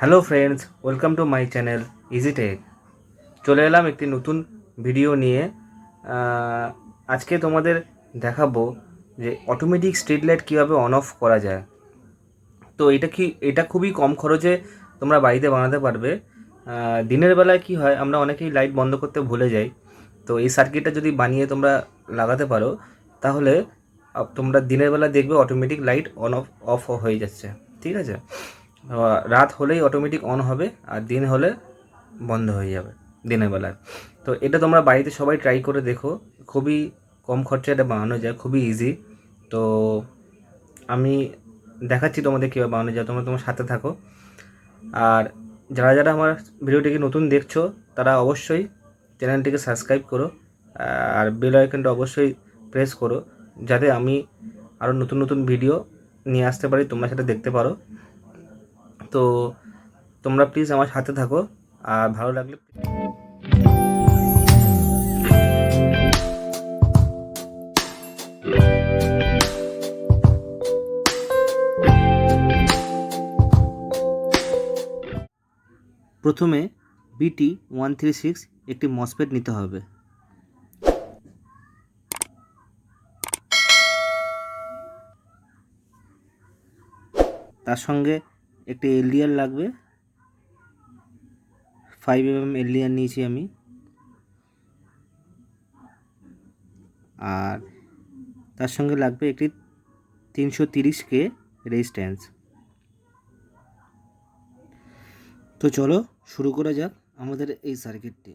Hello friends, welcome to my channel easy tech. চলে এলাম একটি নতুন ভিডিও নিয়ে। আজকে তোমাদের দেখাবো যে অটোমেটিক স্ট্রিট লাইট কীভাবে অন অফ করা যায়। তো এটা খুবই কম খরচে তোমরা বাড়িতে বানাতে পারবে। দিনের বেলায় কি হয়, আমরা অনেকেই লাইট বন্ধ করতে ভুলে যাই। তো এই সার্কিটটা যদি বানিয়ে তোমরা লাগাতে পারো, তাহলে তোমরা দিনের বেলা দেখবে অটোমেটিক লাইট অফ হয়ে যাচ্ছে। ঠিক আছে, রাত হলেই অটোমেটিক অন হবে আর দিন হলে বন্ধ হয়ে যাবে দিনের বেলায়। তো এটা তোমরা বাড়িতে সবাই ট্রাই করে দেখো, খুবই কম খরচে এটা বানানো যায়, খুবই ইজি। তো আমি দেখাচ্ছি তোমাদের কীভাবে বানানো যায়, তোমরা তোমার সাথে থাকো। আর যারা যারা আমার ভিডিওটিকে নতুন দেখছো তারা অবশ্যই চ্যানেলটিকে সাবস্ক্রাইব করো আর বেল আইকনটা অবশ্যই প্রেস করো, যাতে আমি আরও নতুন নতুন ভিডিও নিয়ে আসতে পারি, তোমরা সেটা দেখতে পারো। তো তোমরা প্লিজ আমার সাথে থাকো, আর ভালো লাগলে প্রথমে BT136 একটি মসফেট নিতে হবে। তার সঙ্গে একটি এলডিআর লাগবে, 5mm এলডিআর নিয়েছি আমি। আর তার সঙ্গে লাগবে একটি 330K রেজিস্ট্যান্স। তো চলো শুরু করা যাক আমাদের এই সার্কিটটি।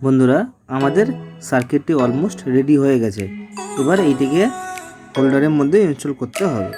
বন্ধুরা, আমাদের সার্কিটটি অলমোস্ট রেডি হয়ে গেছে। এবার এইটিকে হোল্ডারের মধ্যে ইনস্টল করতে হবে।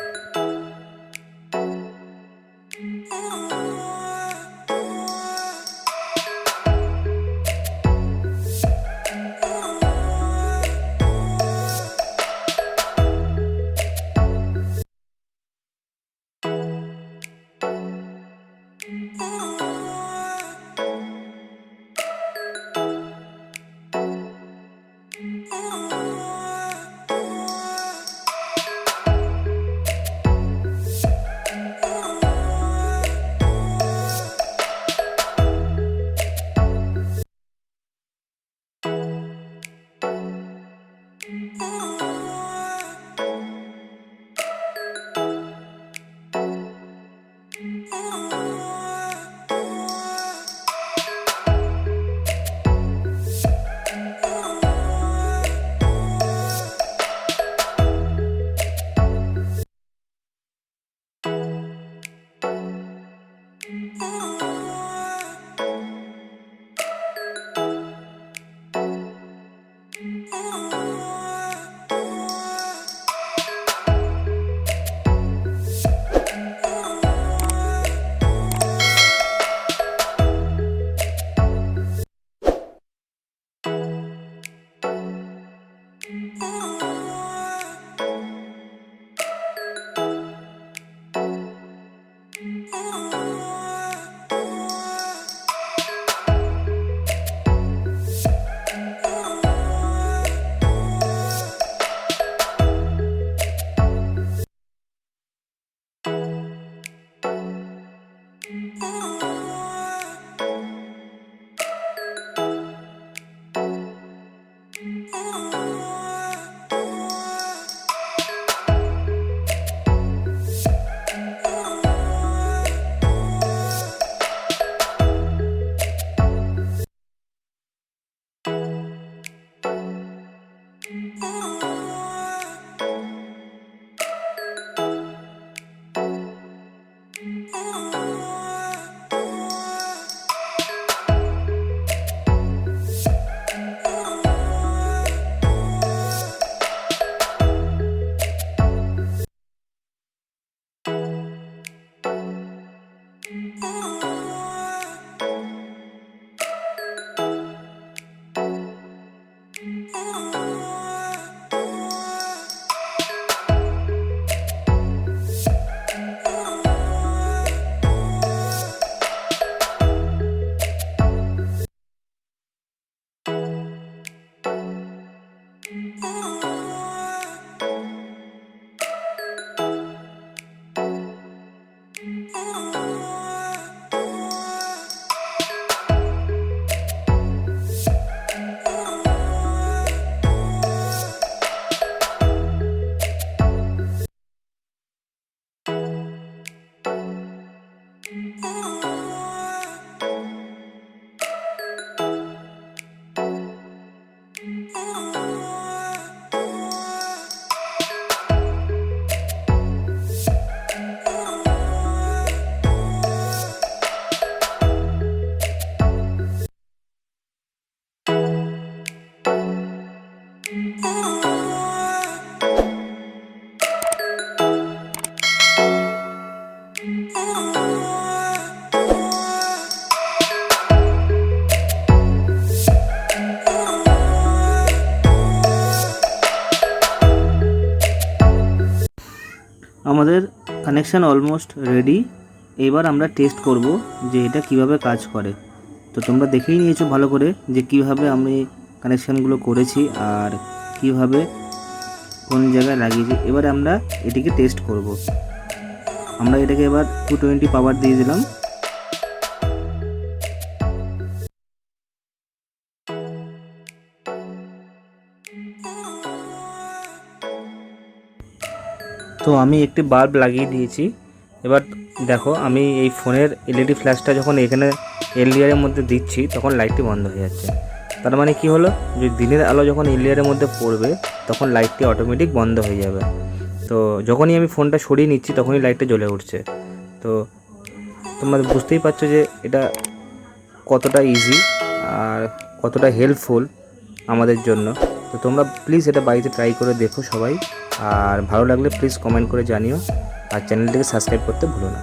আমাদের কানেকশান অলমোস্ট রেডি। এবার আমরা টেস্ট করব যে এটা কিভাবে কাজ করে। তো তোমরা দেখেই নিয়েছো ভালো করে যে কিভাবে আমি কানেকশানগুলো করেছি আর কিভাবে কোন জায়গায় লাগিয়েছি। এবারে আমরা এটিকে টেস্ট করব। আমরা এটাকে এবার 220 পাওয়ার দিয়ে দিলাম। তো আমি একটি বাল্ব লাগিয়ে দিয়েছি। এবার দেখো, আমি এই ফোনের এলইডি ফ্ল্যাশটা যখন এখানে এলডিআরের মধ্যে দিচ্ছি তখন লাইটটি বন্ধ হয়ে যাচ্ছে। তার মানে কি হলো, যে দিনের আলো যখন এলডিআরের মধ্যে পড়বে তখন লাইটটি অটোমেটিক বন্ধ হয়ে যাবে। তো যখনই আমি ফোনটা সরিয়ে নিচ্ছি তখনই লাইটটা জ্বলে উঠছে। তো তোমরা বুঝতেই পারছো যে এটা কতটা ইজি আর কতটা হেল্পফুল আমাদের জন্য। তো তোমরা প্লিজ এটা বাড়িতে ট্রাই করে দেখো সবাই, আর ভালো লাগলে প্লিজ কমেন্ট করে জানিও, আর চ্যানেলটিকে সাবস্ক্রাইব করতে ভুলো না।